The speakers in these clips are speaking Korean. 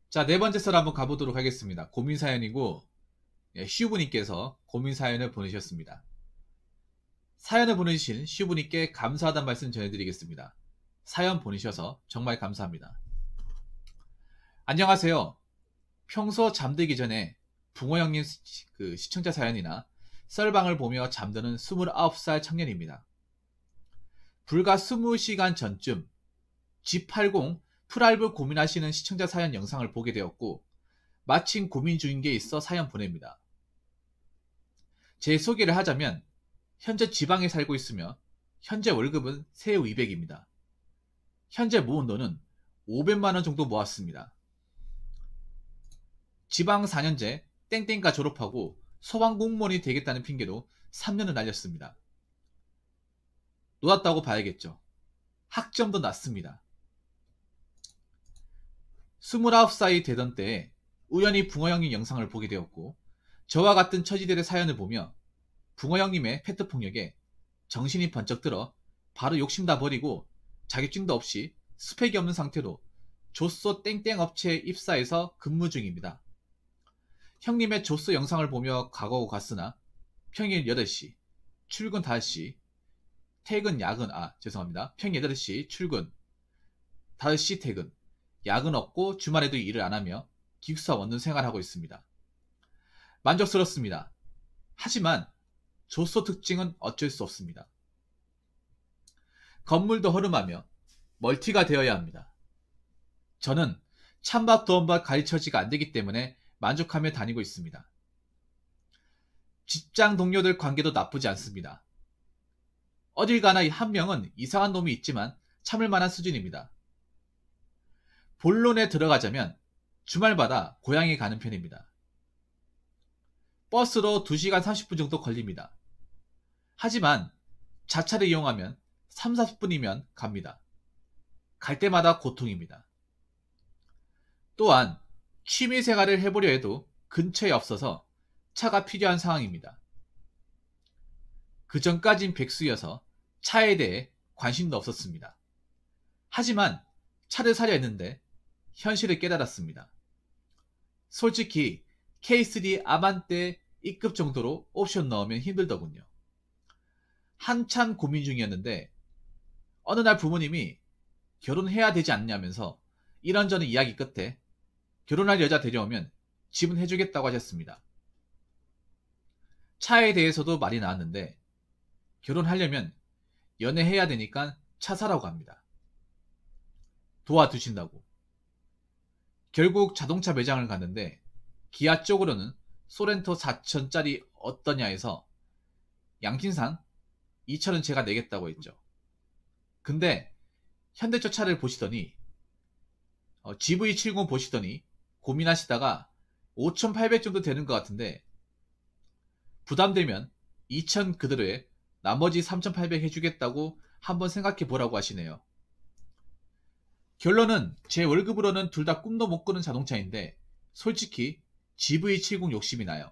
자, 네 번째 썰 한번 가보도록 하겠습니다. 고민 사연이고, 슈브님께서 고민 사연을 보내셨습니다. 사연을 보내주신 슈브님께 감사하다는 말씀 전해드리겠습니다. 사연 보내셔서 정말 감사합니다. 안녕하세요. 평소 잠들기 전에 붕어 형님 시청자 사연이나 썰방을 보며 잠드는 29살 청년입니다. 불과 20시간 전쯤 G80 풀알브 고민하시는 시청자 사연 영상을 보게 되었고 마침 고민 중인 게 있어 사연 보냅니다. 제 소개를 하자면 현재 지방에 살고 있으며 현재 월급은 세후 200입니다. 현재 모은 돈은 500만원 정도 모았습니다. 지방 4년제 땡땡과 졸업하고 소방공무원이 되겠다는 핑계로 3년을 날렸습니다. 놀았다고 봐야겠죠. 학점도 낮습니다. 29살이 되던 때에 우연히 붕어 형님 영상을 보게 되었고 저와 같은 처지들의 사연을 보며 붕어 형님의 페트폭력에 정신이 번쩍 들어 바로 욕심 다 버리고 자격증도 없이 스펙이 없는 상태로 조쏘 땡땡 업체에 입사해서 근무 중입니다. 형님의 조쏘 영상을 보며 각오하고 갔으나 평일 8시, 출근 5시, 퇴근 야근, 평일 8시 출근, 5시 퇴근, 야근 없고 주말에도 일을 안 하며 기숙사 원룸 생활하고 있습니다. 만족스럽습니다. 하지만 조쏘 특징은 어쩔 수 없습니다. 건물도 허름하며 멀티가 되어야 합니다. 저는 찬밥 더운밥 가르쳐지가 안되기 때문에 만족하며 다니고 있습니다. 직장 동료들 관계도 나쁘지 않습니다. 어딜 가나 한 명은 이상한 놈이 있지만 참을 만한 수준입니다. 본론에 들어가자면 주말마다 고향에 가는 편입니다. 버스로 2시간 30분 정도 걸립니다. 하지만 자차를 이용하면 3, 40분이면 갑니다. 갈 때마다 고통입니다. 또한 취미생활을 해보려 해도 근처에 없어서 차가 필요한 상황입니다. 그 전까진 백수여서 차에 대해 관심도 없었습니다. 하지만 차를 사려 했는데 현실을 깨달았습니다. 솔직히 K3 아반떼 E급 정도로 옵션 넣으면 힘들더군요. 한참 고민 중이었는데 어느 날 부모님이 결혼해야 되지 않냐면서 이런저런 이야기 끝에 결혼할 여자 데려오면 집은 해주겠다고 하셨습니다. 차에 대해서도 말이 나왔는데 결혼하려면 연애해야 되니까 차 사라고 합니다. 도와주신다고. 결국 자동차 매장을 갔는데 기아 쪽으로는 소렌토 4천짜리 어떠냐 해서 양심상 2천은 제가 내겠다고 했죠. 근데 현대차 차를 보시더니 GV70 보시더니 고민하시다가 5,800 정도 되는 것 같은데 부담되면 2,000 그대로에 나머지 3,800 해주겠다고 한번 생각해 보라고 하시네요. 결론은 제 월급으로는 둘 다 꿈도 못 꾸는 자동차인데 솔직히 GV70 욕심이 나요.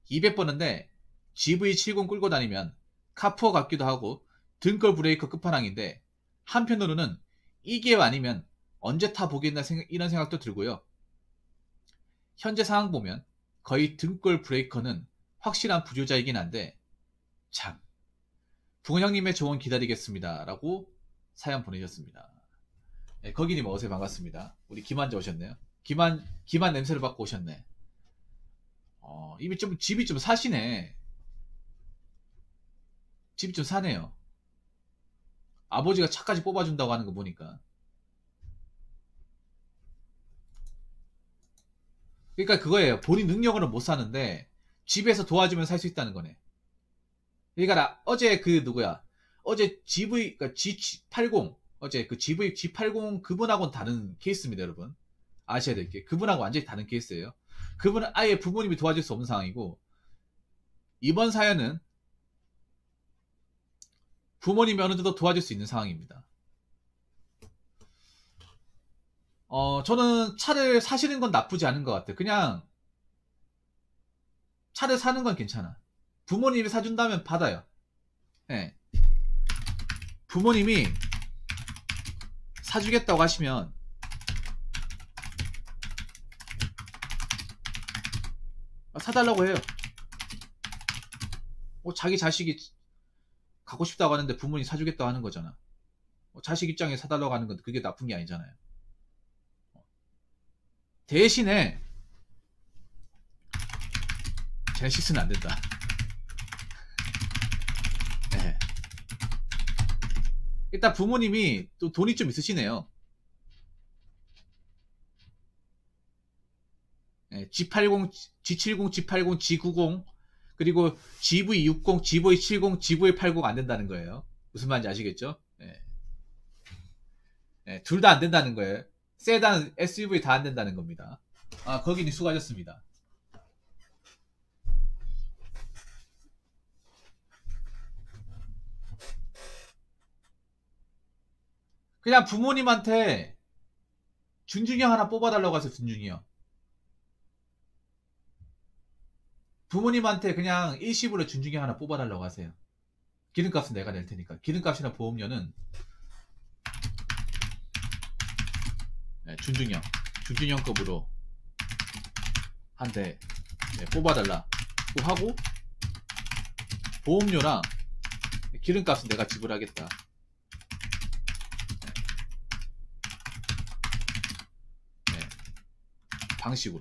200 버는데 GV70 끌고 다니면 카푸어 같기도 하고 등골 브레이커 끝판왕인데 한편으로는 이게 아니면 언제 타보겠나 이런 생각도 들고요. 현재 상황 보면 거의 등골 브레이커는 확실한 부조자이긴 한데 참 붕어 형님의 조언 기다리겠습니다 라고 사연 보내셨습니다. 네, 거기님 어서 반갑습니다. 우리 김한자 오셨네요. 김한 냄새를 맡고 오셨네. 집이 좀 사시네. 집이 좀 사네요. 아버지가 차까지 뽑아준다고 하는 거 보니까. 그러니까 그거예요. 본인 능력으로는 못 사는데 집에서 도와주면 살 수 있다는 거네. 그러니까 어제 어제 G80 어제 그 G80 그분하고는 다른 케이스입니다, 여러분. 아셔야 될 게 그분하고 완전히 다른 케이스예요. 그분은 아예 부모님이 도와줄 수 없는 상황이고 이번 사연은 부모님이 어느 정도 도와줄 수 있는 상황입니다. 저는 차를 사시는 건 나쁘지 않은 것 같아요. 그냥 차를 사는 건 괜찮아. 부모님이 사준다면 받아요. 네. 부모님이 사주겠다고 하시면 사달라고 해요. 자기 자식이 갖고 싶다고 하는데 부모님 사주겠다고 하는 거잖아. 자식 입장에 사달라고 하는 건 그게 나쁜 게 아니잖아요. 대신에 제네시스는 안 된다. 네. 일단 부모님이 또 돈이 좀 있으시네요. 네, G80, G70, G80, G90 그리고 GV60, GV70, GV80 안 된다는 거예요. 무슨 말인지 아시겠죠? 네. 네, 둘 다 안 된다는 거예요. 세단, SUV 다 안 된다는 겁니다. 아, 거기는 수고하셨습니다. 그냥 부모님한테 준중이 형 하나 뽑아달라고 하세요. 준중이 형. 부모님한테 그냥 일시불로 준중이 형 하나 뽑아달라고 하세요. 기름값은 내가 낼 테니까. 기름값이나 보험료는 네, 준중이 형. 준중이 형급으로 한 대 네, 뽑아달라 고 하고 보험료랑 기름값은 내가 지불하겠다. 네, 방식으로.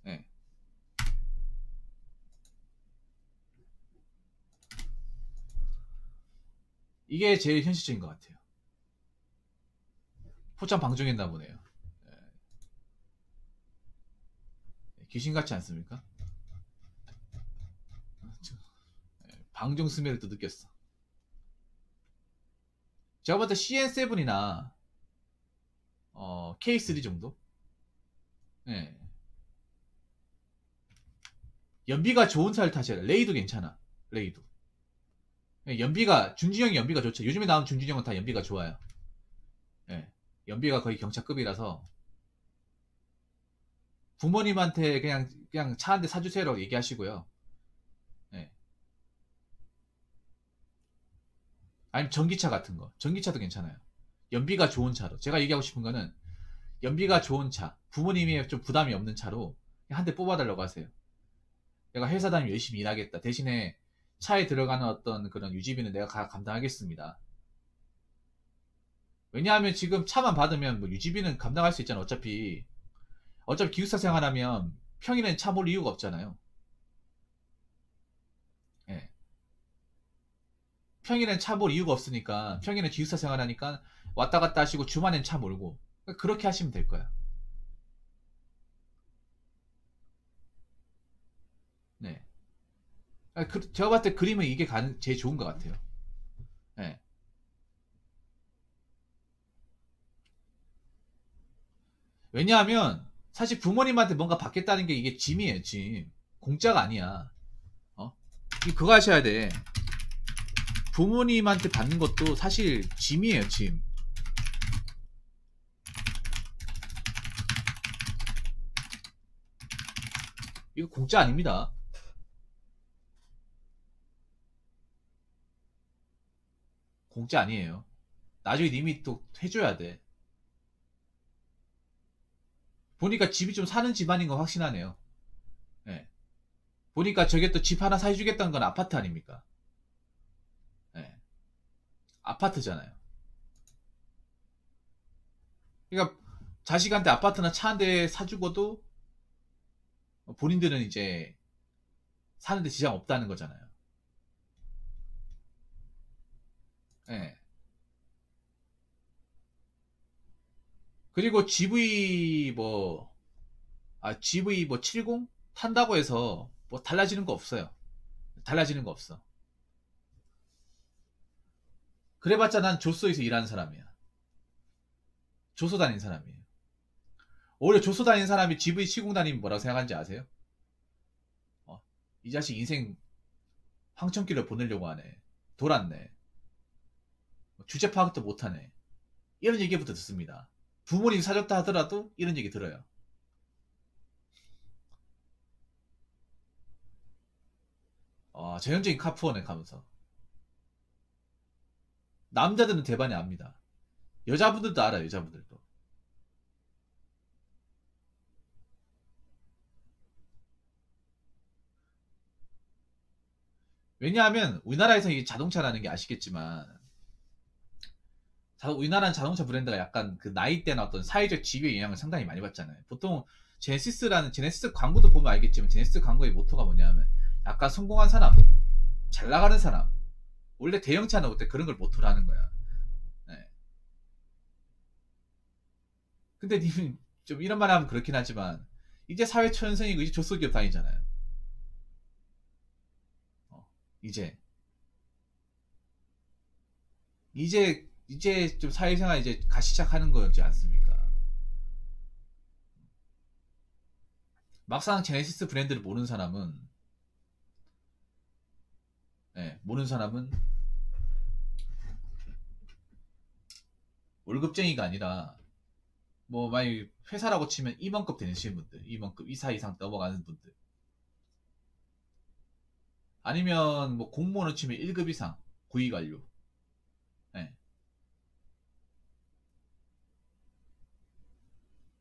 네. 이게 제일 현실적인 것 같아요. 포장 방종했나 보네요. 네. 귀신 같지 않습니까? 방종 스멜을 또 느꼈어. 제가 봤을 때 CN7이나 K3 정도? 네. 연비가 좋은 차를 타셔야 돼. 레이도 괜찮아. 레이도. 연비가 준진형이 연비가 좋죠. 요즘에 나온 준진형은 다 연비가 좋아요. 네. 연비가 거의 경차급이라서 부모님한테 그냥 차 한 대 사주세요라고 얘기하시고요. 네. 아니면 전기차 같은 거. 전기차도 괜찮아요. 연비가 좋은 차로. 제가 얘기하고 싶은 거는 연비가 좋은 차. 부모님이 좀 부담이 없는 차로 한 대 뽑아달라고 하세요. 내가 회사 다니면 열심히 일하겠다. 대신에 차에 들어가는 어떤 그런 유지비는 내가 감당하겠습니다. 왜냐하면 지금 차만 받으면 뭐 유지비는 감당할 수 있잖아. 어차피 기숙사 생활하면 평일엔 차 몰 이유가 없잖아요. 예. 평일엔 차 몰 이유가 없으니까 평일엔 기숙사 생활하니까 왔다 갔다 하시고 주말엔 차 몰고 그렇게 하시면 될 거야. 네. 제가 봤을 때 그림은 이게 제일 좋은 것 같아요. 네. 왜냐하면 사실 부모님한테 뭔가 받겠다는 게 이게 짐이에요, 짐. 공짜가 아니야. 그거 하셔야 돼. 부모님한테 받는 것도 사실 짐이에요, 짐. 이거 공짜 아닙니다. 공짜 아니에요. 나중에 님이 또 해줘야 돼. 보니까 집이 좀 사는 집안인 거 확신하네요. 네. 보니까 저게 또 집 하나 사주겠다는 건 아파트 아닙니까? 네. 아파트잖아요. 그러니까 자식한테 아파트나 차 한 대 사주고도 본인들은 이제 사는데 지장 없다는 거잖아요. 네. 그리고 GV 뭐 70 탄다고 해서 뭐 달라지는 거 없어요. 달라지는 거 없어. 그래봤자 난 조소에서 일하는 사람이야. 조소 다니는 사람이에요. 오히려 조소 다니는 사람이 GV70 다니면 뭐라고 생각하는지 아세요? 이 자식 인생 황천길을 보내려고 하네. 돌았네. 주제 파악도 못하네. 이런 얘기부터 듣습니다. 부모님 사줬다 하더라도 이런 얘기 들어요. 전형적인 카푸어네 하면서. 남자들은 대반이 압니다. 여자분들도 알아요, 여자분들도. 왜냐하면 우리나라에서 이 자동차라는 게 아시겠지만 우리나라는 자동차 브랜드가 약간 그 나이대나 어떤 사회적 지위의 영향을 상당히 많이 받잖아요. 보통 제네시스 광고도 보면 알겠지만 제네시스 광고의 모토가 뭐냐면 약간 성공한 사람, 잘 나가는 사람. 원래 대형차는 그때 그런 걸 모토로 하는 거야. 네. 근데 님은 좀 이런 말 하면 그렇긴 하지만 이제 사회 초년생이고 이제 조소기업 다니잖아요. 어, 이제 이제 좀 사회생활 이제 가시 시작하는 거지 않습니까? 막상 제네시스 브랜드를 모르는 사람은 모르는 사람은 월급쟁이가 아니라 뭐 만약 회사라고 치면 임원급 되시는 분들, 임원급 이사 이상 넘어가는 분들, 아니면 뭐 공무원을 치면 1급 이상 고위 관료, 예.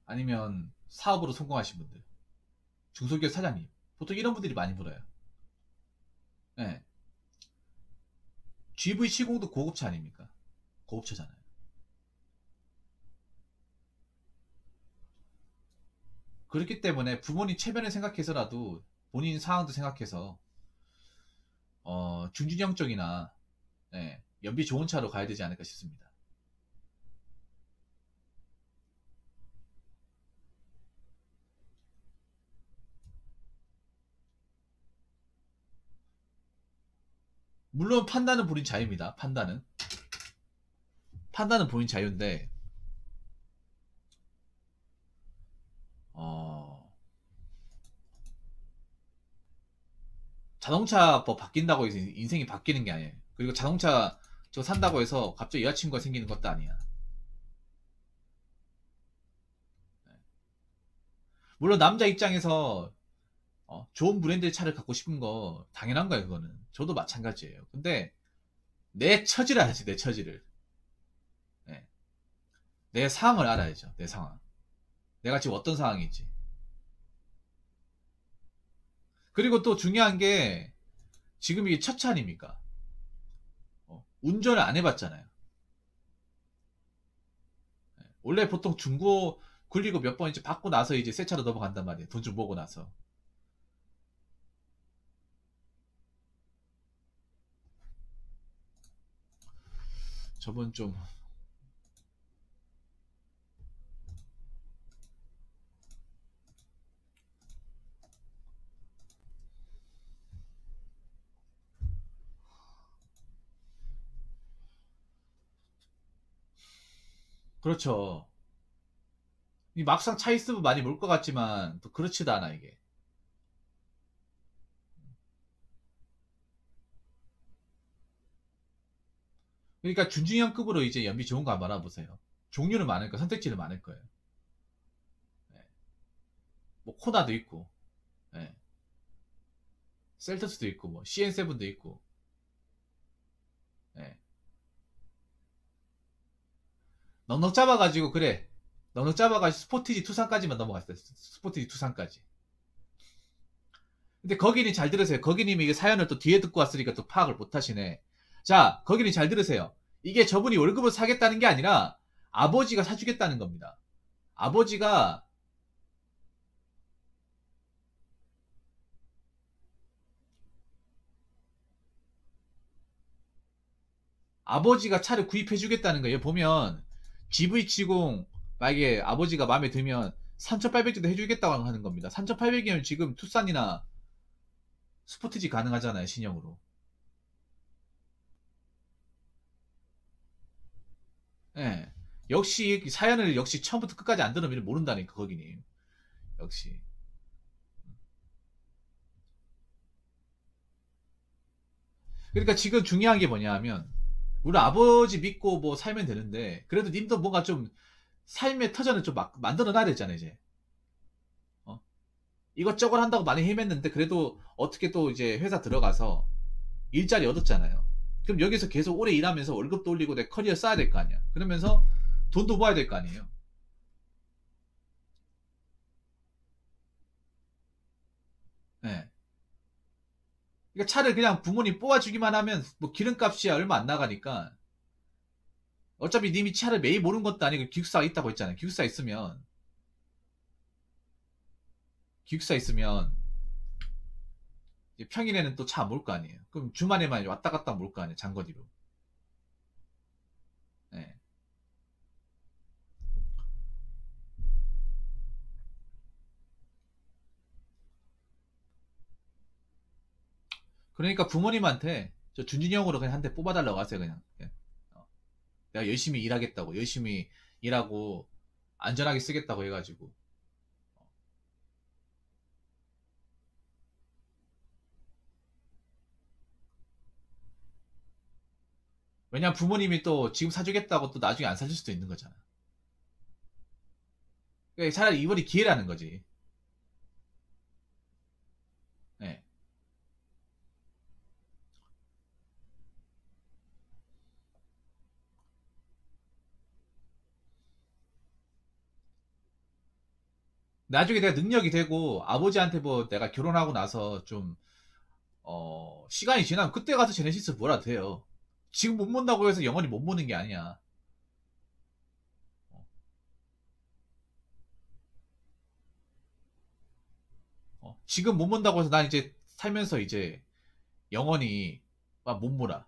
아니면 사업으로 성공하신 분들, 중소기업 사장님, 보통 이런 분들이 많이 불어요. 예. GV70도 고급차 아닙니까? 고급차잖아요. 그렇기 때문에 부모님 체면을 생각해서라도 본인 상황도 생각해서 중진형 쪽이나 연비 좋은 차로 가야 되지 않을까 싶습니다. 물론 판단은 본인 자유입니다. 판단은 본인 자유인데 어, 자동차법 바뀐다고 해서 인생이 바뀌는 게 아니에요. 그리고 자동차 저 산다고 해서 갑자기 여자친구가 생기는 것도 아니야. 물론 남자 입장에서 좋은 브랜드의 차를 갖고 싶은 거 당연한 거예요. 그거는 저도 마찬가지예요. 근데 내 처지를 알아야지. 내 처지를. 네. 내 상황을 알아야죠. 내 상황. 내가 지금 어떤 상황인지. 그리고 또 중요한 게 지금 이게 첫 차 아닙니까? 운전을 안 해봤잖아요. 원래 보통 중고 굴리고 몇 번 이제 받고 나서 이제 새 차로 넘어간단 말이에요. 돈 좀 모으고 나서. 저번 좀 그렇죠. 이 막상 차 있으면 많이 몰 것 같지만 또 그렇지도 않아 이게. 그러니까 준중형급으로 이제 연비 좋은 거 한번 알아보세요. 종류는 많을 거예요. 선택지는 많을 거예요. 예. 뭐 코나도 있고, 예. 셀토스도 있고, 뭐 CN7도 있고, 예. 넉넉 잡아가지고 그래. 넉넉 잡아가지고 스포티지 투상까지만 넘어갔어요. 스포티지 투상까지. 근데 거기는 잘 들으세요. 거기님이 이게 사연을 또 뒤에 듣고 왔으니까 또 파악을 못 하시네. 자, 거기는 잘 들으세요. 이게 저분이 월급을 사겠다는 게 아니라 아버지가 사주겠다는 겁니다. 아버지가 아버지가 차를 구입해 주겠다는 거예요. 보면 GV70 만약에 아버지가 마음에 들면 3,800 정도 해주겠다고 하는 겁니다. 3,800이면 지금 투싼이나 스포티지 가능하잖아요. 신형으로. 예. 역시 사연을 역시 처음부터 끝까지 안 들으면 모른다니까 거기님. 역시. 그러니까 지금 중요한 게 뭐냐 하면 우리 아버지 믿고 뭐 살면 되는데 그래도 님도 뭔가 좀 삶의 터전을 좀 만들어 놔야 되잖아요 이제. 어? 이것저것 한다고 많이 헤맸는데 그래도 어떻게 또 이제 회사 들어가서 일자리 얻었잖아요. 그럼 여기서 계속 오래 일하면서 월급도 올리고 내 커리어 쌓아야 될 거 아니야. 그러면서 돈도 모아야 될 거 아니에요. 네. 그러니까 차를 그냥 부모님 뽑아주기만 하면 뭐 기름값이 얼마 안 나가니까 어차피 님이 차를 매일 모는 것도 아니고 기숙사가 있다고 했잖아요. 기숙사 있으면 이제 평일에는 또 차 몰 거 아니에요. 그럼 주말에만 왔다 갔다 몰 거 아니에요. 장거리로. 네. 그러니까 부모님한테 저 준준이 형으로 그냥 한 대 뽑아달라고 하세요. 그냥. 어. 내가 열심히 일하겠다고. 열심히 일하고 안전하게 쓰겠다고 해가지고. 왜냐면 부모님이 또 지금 사주겠다고 또 나중에 안 사줄 수도 있는 거잖아. 그러니까 차라리 이번이 기회라는 거지. 네. 나중에 내가 능력이 되고 아버지한테 뭐 내가 결혼하고 나서 좀 시간이 지나면 그때 가서 제네시스 뭐라 돼요. 지금 못 본다고 해서 영원히 못 보는 게 아니야. 지금 못 본다고 해서 난 이제 살면서 이제 영원히 못 보라.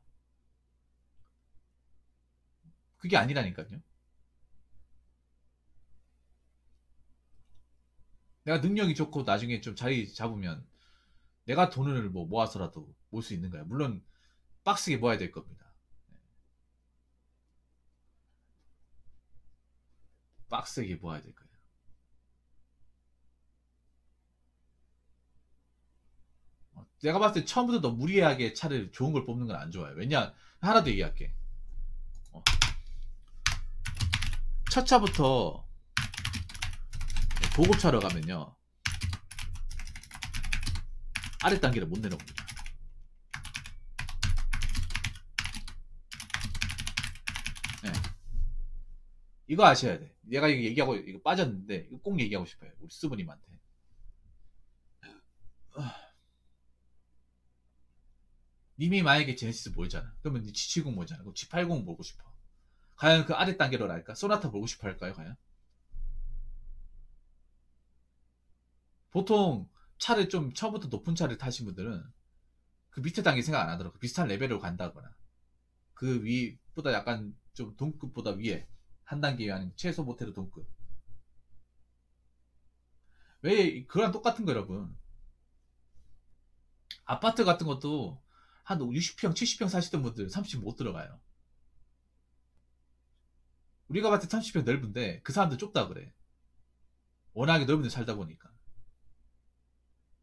그게 아니라니까요. 내가 능력이 좋고 나중에 좀 자리 잡으면 내가 돈을 뭐 모아서라도 모을 수 있는 거야. 물론 빡세게 모아야 될 겁니다. 빡세게 모아야 될 거예요. 내가 봤을 때 처음부터 너무 무리하게 차를 좋은 걸 뽑는 건 안 좋아요. 왜냐, 하나 더 얘기할게. 어, 첫 차부터 고급차로 가면요. 아래 단계를 못 내려옵니다. 네. 이거 아셔야 돼. 내가 이거 얘기하고, 이거 빠졌는데, 이거 꼭 얘기하고 싶어요. 우리 스브님한테. 님이 만약에 제네시스 몰잖아. 그러면 니 G70 몰잖아. 그럼 G80 몰고 싶어. 과연 그 아래 단계로 할까? 소나타 몰고 싶어 할까요? 과연? 보통 차를 좀 처음부터 높은 차를 타신 분들은 그 밑에 단계 생각 안 하더라고. 비슷한 레벨로 간다거나. 그 위보다 약간 좀 동급보다 위에 한 단계 아닌 최소 모텔의 동급. 왜 그거랑 똑같은 거 여러분. 아파트 같은 것도 한 60평, 70평 사시던 분들 30평 못 들어가요. 우리가 봤을 때 30평 넓은데 그 사람들 좁다 그래. 워낙에 넓은 데 살다 보니까.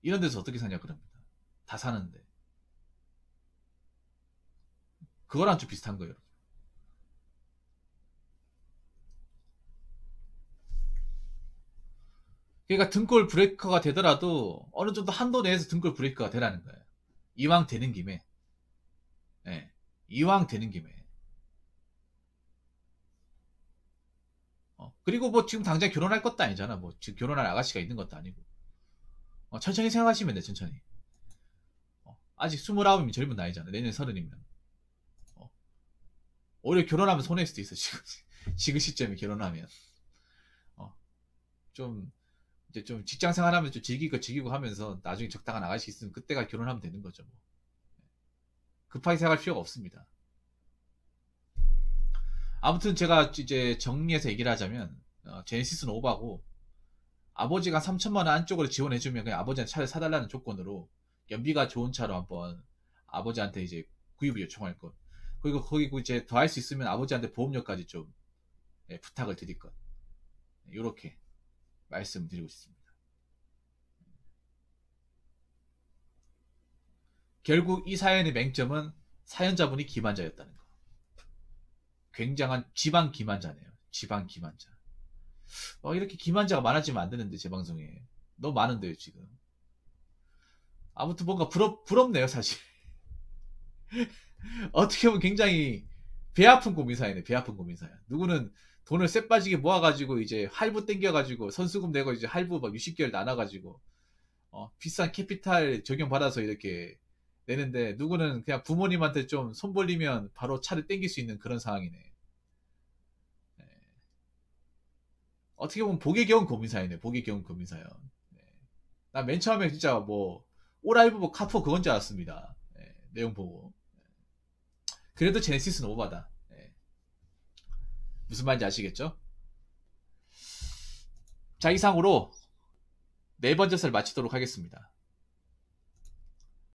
이런 데서 어떻게 사냐 그럽니다. 다 사는데. 그거랑 좀 비슷한 거예요. 그러니까 등골 브레이커가 되더라도 어느 정도 한도 내에서 등골 브레이커가 되라는 거예요. 이왕 되는 김에. 예. 이왕 되는 김에. 그리고 뭐 지금 당장 결혼할 것도 아니잖아. 뭐 지금 결혼할 아가씨가 있는 것도 아니고. 천천히 생각하시면 돼, 천천히. 아직 29이면 젊은 나이잖아. 내년 30이면. 오히려 결혼하면 손해일 수도 있어, 지금. 지금 시점에 결혼하면. 어, 좀, 이제 좀 직장 생활하면 좀 즐기고 하면서 나중에 적당한 아가씨 있으면 그때가 결혼하면 되는 거죠, 뭐. 급하게 생각할 필요가 없습니다. 아무튼 제가 이제 정리해서 얘기를 하자면, 제네시스는 오바고, 아버지가 3천만 원 안쪽으로 지원해주면 그냥 아버지한테 차를 사달라는 조건으로 연비가 좋은 차로 한번 아버지한테 이제 구입을 요청할 것. 그리고 거기 이제 더 할 수 있으면 아버지한테 보험료까지 좀 부탁을 드릴 것. 이렇게 말씀드리고 싶습니다. 결국 이 사연의 맹점은 사연자분이 기만자였다는 거. 굉장한 지방 기만자네요. 지방 기만자. 이렇게 기만자가 많아지면 안 되는데 제 방송에 너무 많은데요 지금. 아무튼 뭔가 부럽네요 사실. 어떻게 보면 굉장히 배 아픈 고민사연네. 배 아픈 고민사연. 누구는 돈을 쎄 빠지게 모아가지고 이제 할부 땡겨가지고 선수금 내고 이제 할부 막 60개월 나눠가지고 비싼 캐피탈 적용받아서 이렇게 내는데 누구는 그냥 부모님한테 좀 손 벌리면 바로 차를 땡길 수 있는 그런 상황이네. 네. 어떻게 보면 복에 겨운 고민사연이네. 복에 겨운 고민사연. 네. 난 맨 처음에 진짜 뭐 오라이브 뭐 카푸어 그건 줄 알았습니다. 네. 내용 보고. 그래도 제네시스는 오바다. 네. 무슨 말인지 아시겠죠? 자, 이상으로 네 번째 썰 마치도록 하겠습니다.